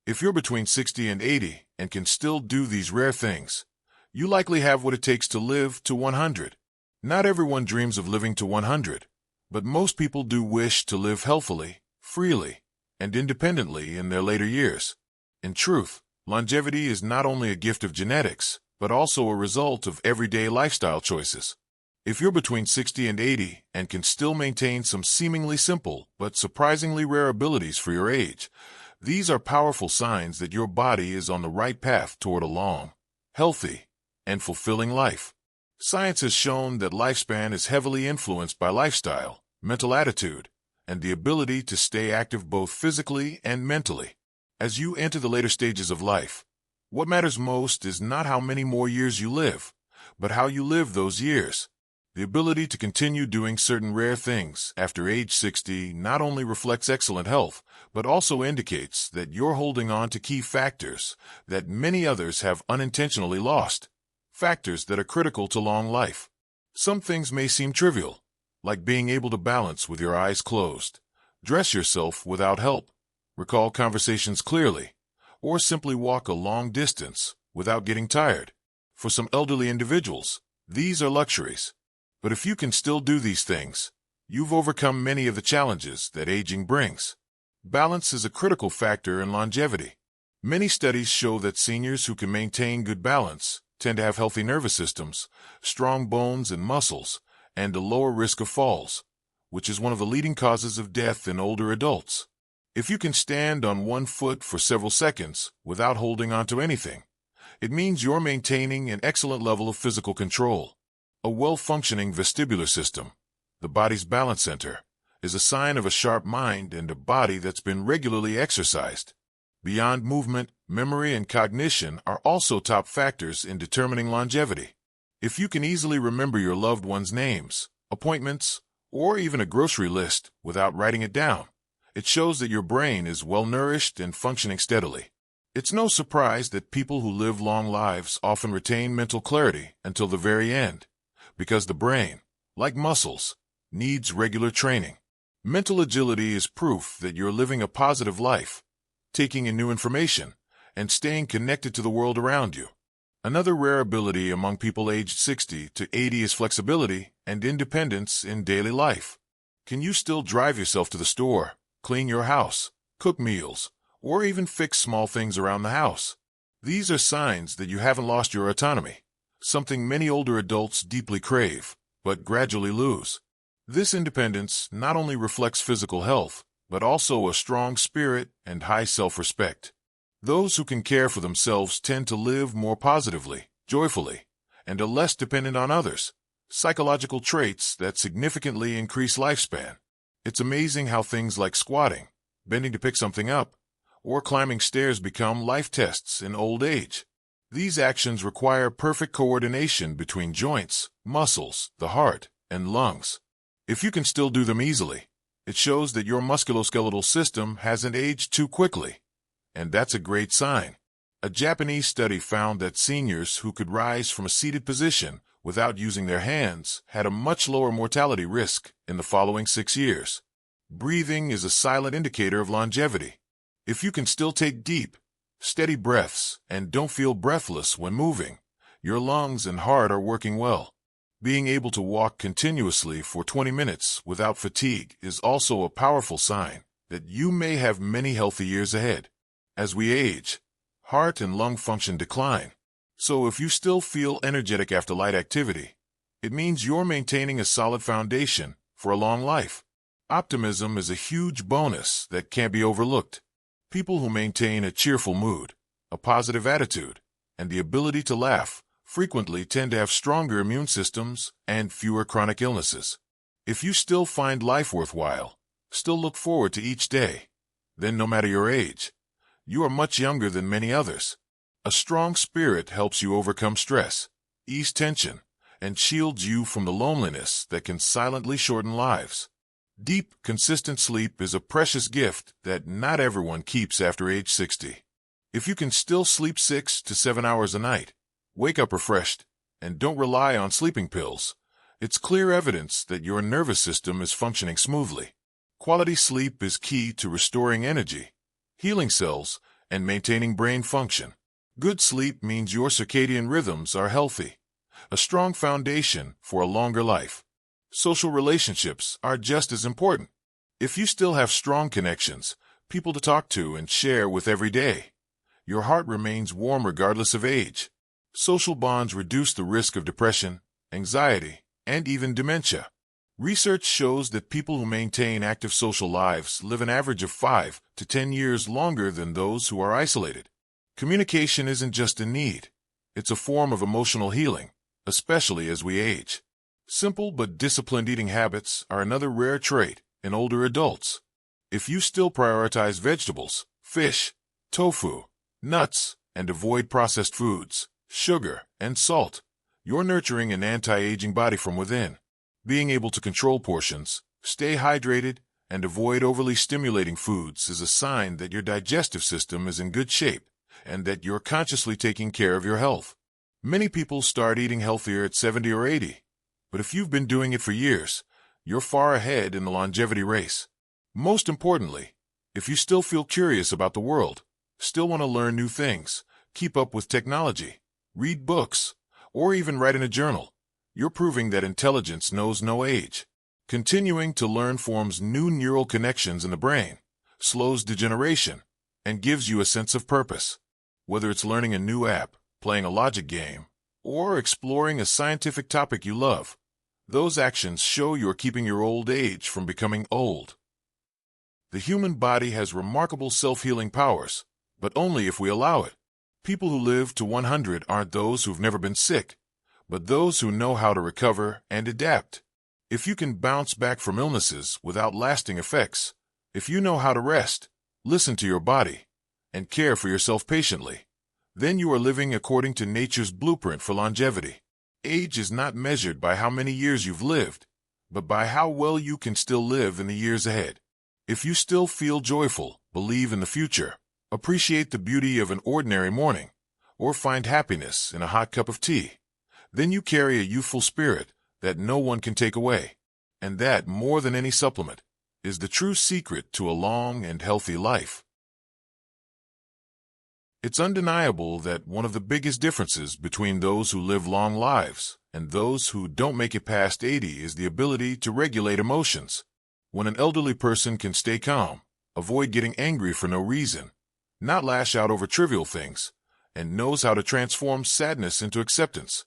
If you're between 60 and 80 and can still do these rare things, you likely have what it takes to live to 100. Not everyone dreams of living to 100, but most people do wish to live healthily, freely, and independently in their later years. In truth, longevity is not only a gift of genetics, but also a result of everyday lifestyle choices. If you're between 60 and 80 and can still maintain some seemingly simple but surprisingly rare abilities for your age, these are powerful signs that your body is on the right path toward a long, healthy, and fulfilling life. Science has shown that lifespan is heavily influenced by lifestyle, mental attitude, and the ability to stay active both physically and mentally. As you enter the later stages of life, what matters most is not how many more years you live, but how you live those years. The ability to continue doing certain rare things after age 60 not only reflects excellent health, but also indicates that you're holding on to key factors that many others have unintentionally lost, factors that are critical to long life. Some things may seem trivial, like being able to balance with your eyes closed, dress yourself without help, recall conversations clearly, or simply walk a long distance without getting tired. For some elderly individuals, these are luxuries. But if you can still do these things, you've overcome many of the challenges that aging brings. Balance is a critical factor in longevity. Many studies show that seniors who can maintain good balance tend to have healthy nervous systems, strong bones and muscles, and a lower risk of falls, which is one of the leading causes of death in older adults. If you can stand on one foot for several seconds without holding onto anything, it means you're maintaining an excellent level of physical control. A well-functioning vestibular system, the body's balance center, is a sign of a sharp mind and a body that's been regularly exercised. Beyond movement, memory and cognition are also top factors in determining longevity. If you can easily remember your loved ones' names, appointments, or even a grocery list without writing it down, it shows that your brain is well-nourished and functioning steadily. It's no surprise that people who live long lives often retain mental clarity until the very end, because the brain, like muscles, needs regular training. Mental agility is proof that you're living a positive life, taking in new information, and staying connected to the world around you. Another rare ability among people aged 60 to 80 is flexibility and independence in daily life. Can you still drive yourself to the store, clean your house, cook meals, or even fix small things around the house? These are signs that you haven't lost your autonomy, something many older adults deeply crave, but gradually lose. This independence not only reflects physical health, but also a strong spirit and high self-respect. Those who can care for themselves tend to live more positively, joyfully, and are less dependent on others, psychological traits that significantly increase lifespan. It's amazing how things like squatting, bending to pick something up, or climbing stairs become life tests in old age. These actions require perfect coordination between joints, muscles, the heart, and lungs. If you can still do them easily, it shows that your musculoskeletal system hasn't aged too quickly, and that's a great sign. A Japanese study found that seniors who could rise from a seated position without using their hands had a much lower mortality risk in the following 6 years. Breathing is a silent indicator of longevity. If you can still take deep, steady breaths and don't feel breathless when moving, your lungs and heart are working well. Being able to walk continuously for 20 minutes without fatigue is also a powerful sign that you may have many healthy years ahead. As we age, heart and lung function decline. So if you still feel energetic after light activity, it means you're maintaining a solid foundation for a long life. Optimism is a huge bonus that can't be overlooked. People who maintain a cheerful mood, a positive attitude, and the ability to laugh frequently tend to have stronger immune systems and fewer chronic illnesses. If you still find life worthwhile, still look forward to each day, then no matter your age, you are much younger than many others. A strong spirit helps you overcome stress, ease tension, and shields you from the loneliness that can silently shorten lives. Deep, consistent sleep is a precious gift that not everyone keeps after age 60. If you can still sleep 6 to 7 hours a night, wake up refreshed, and don't rely on sleeping pills, it's clear evidence that your nervous system is functioning smoothly. Quality sleep is key to restoring energy, healing cells, and maintaining brain function. Good sleep means your circadian rhythms are healthy, a strong foundation for a longer life. Social relationships are just as important. If you still have strong connections, people to talk to and share with every day, your heart remains warm regardless of age. Social bonds reduce the risk of depression, anxiety, and even dementia. Research shows that people who maintain active social lives live an average of 5 to 10 years longer than those who are isolated. Communication isn't just a need, it's a form of emotional healing, especially as we age. Simple but disciplined eating habits are another rare trait in older adults. If you still prioritize vegetables, fish, tofu, nuts, and avoid processed foods, sugar, and salt, you're nurturing an anti-aging body from within. Being able to control portions, stay hydrated, and avoid overly stimulating foods is a sign that your digestive system is in good shape and that you're consciously taking care of your health. Many people start eating healthier at 70 or 80, but if you've been doing it for years, you're far ahead in the longevity race. Most importantly, if you still feel curious about the world, still want to learn new things, keep up with technology, read books, or even write in a journal, you're proving that intelligence knows no age. Continuing to learn forms new neural connections in the brain, slows degeneration, and gives you a sense of purpose. Whether it's learning a new app, playing a logic game, or exploring a scientific topic you love, those actions show you're keeping your old age from becoming old. The human body has remarkable self-healing powers, but only if we allow it. People who live to 100 aren't those who've never been sick, but those who know how to recover and adapt. If you can bounce back from illnesses without lasting effects, if you know how to rest, listen to your body, and care for yourself patiently, then you are living according to nature's blueprint for longevity. Age is not measured by how many years you've lived, but by how well you can still live in the years ahead. If you still feel joyful, believe in the future, appreciate the beauty of an ordinary morning, or find happiness in a hot cup of tea, then you carry a youthful spirit that no one can take away. And that, more than any supplement, is the true secret to a long and healthy life. It's undeniable that one of the biggest differences between those who live long lives and those who don't make it past 80 is the ability to regulate emotions. When an elderly person can stay calm, avoid getting angry for no reason, not lash out over trivial things, and knows how to transform sadness into acceptance,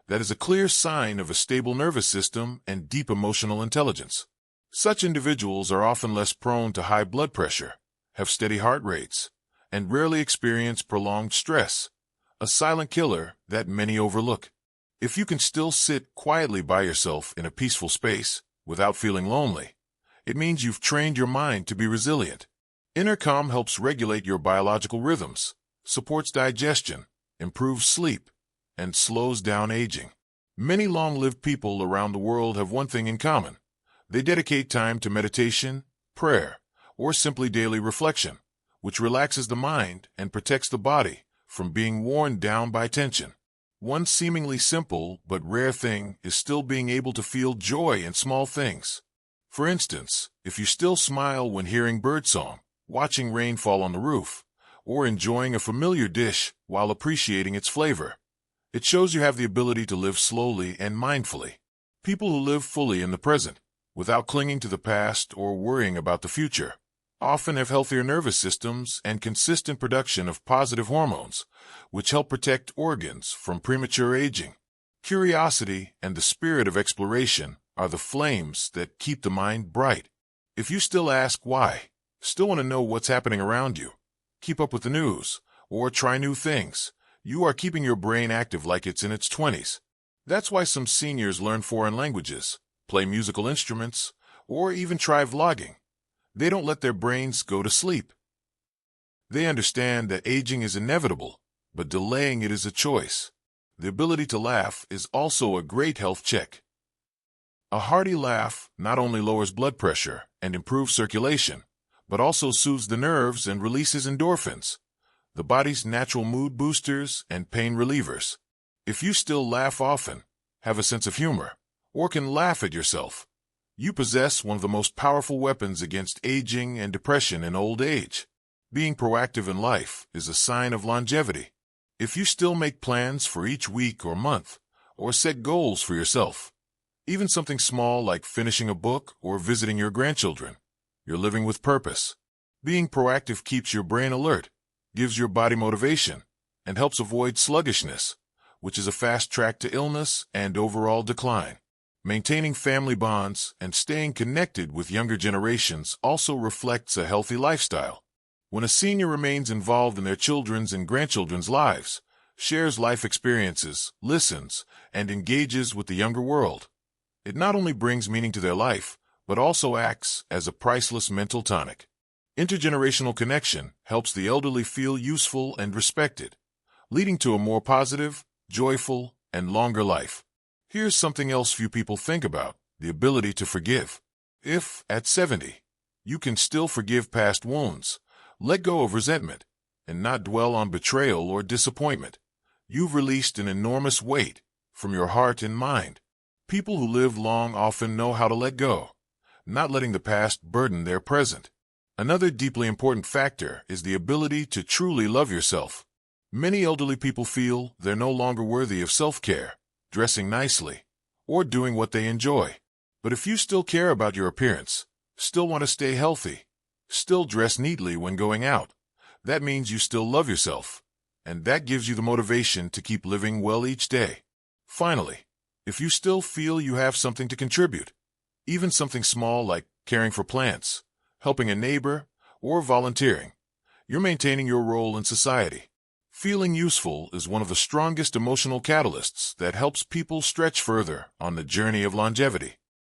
that is a clear sign of a stable nervous system and deep emotional intelligence. Such individuals are often less prone to high blood pressure, have steady heart rates, and rarely experience prolonged stress, a silent killer that many overlook. If you can still sit quietly by yourself in a peaceful space without feeling lonely, it means you've trained your mind to be resilient. Inner calm helps regulate your biological rhythms, supports digestion, improves sleep, and slows down aging. Many long-lived people around the world have one thing in common. They dedicate time to meditation, prayer, or simply daily reflection, which relaxes the mind and protects the body from being worn down by tension. One seemingly simple but rare thing is still being able to feel joy in small things. For instance, if you still smile when hearing birdsong, watching rain fall on the roof, or enjoying a familiar dish while appreciating its flavor, it shows you have the ability to live slowly and mindfully. People who live fully in the present, without clinging to the past or worrying about the future, often have healthier nervous systems and consistent production of positive hormones, which help protect organs from premature aging. Curiosity and the spirit of exploration are the flames that keep the mind bright. If you still ask why, still want to know what's happening around you, keep up with the news, or try new things, you are keeping your brain active like it's in its 20s. That's why some seniors learn foreign languages, play musical instruments, or even try vlogging. They don't let their brains go to sleep. They understand that aging is inevitable, but delaying it is a choice. The ability to laugh is also a great health check. A hearty laugh not only lowers blood pressure and improves circulation, but also soothes the nerves and releases endorphins, the body's natural mood boosters and pain relievers. If you still laugh often, have a sense of humor, or can laugh at yourself, you possess one of the most powerful weapons against aging and depression in old age. Being proactive in life is a sign of longevity. If you still make plans for each week or month, or set goals for yourself, even something small like finishing a book or visiting your grandchildren, you're living with purpose. Being proactive keeps your brain alert, gives your body motivation, and helps avoid sluggishness, which is a fast track to illness and overall decline. Maintaining family bonds and staying connected with younger generations also reflects a healthy lifestyle. When a senior remains involved in their children's and grandchildren's lives, shares life experiences, listens, and engages with the younger world, it not only brings meaning to their life, but also acts as a priceless mental tonic. Intergenerational connection helps the elderly feel useful and respected, leading to a more positive, joyful, and longer life. Here's something else few people think about: the ability to forgive. If, at 70, you can still forgive past wounds, let go of resentment, and not dwell on betrayal or disappointment, you've released an enormous weight from your heart and mind. People who live long often know how to let go, not letting the past burden their present. Another deeply important factor is the ability to truly love yourself. Many elderly people feel they're no longer worthy of self-care, dressing nicely, or doing what they enjoy. But if you still care about your appearance, still want to stay healthy, still dress neatly when going out, that means you still love yourself, and that gives you the motivation to keep living well each day. Finally, if you still feel you have something to contribute, even something small like caring for plants, helping a neighbor, or volunteering, you're maintaining your role in society. Feeling useful is one of the strongest emotional catalysts that helps people stretch further on the journey of longevity.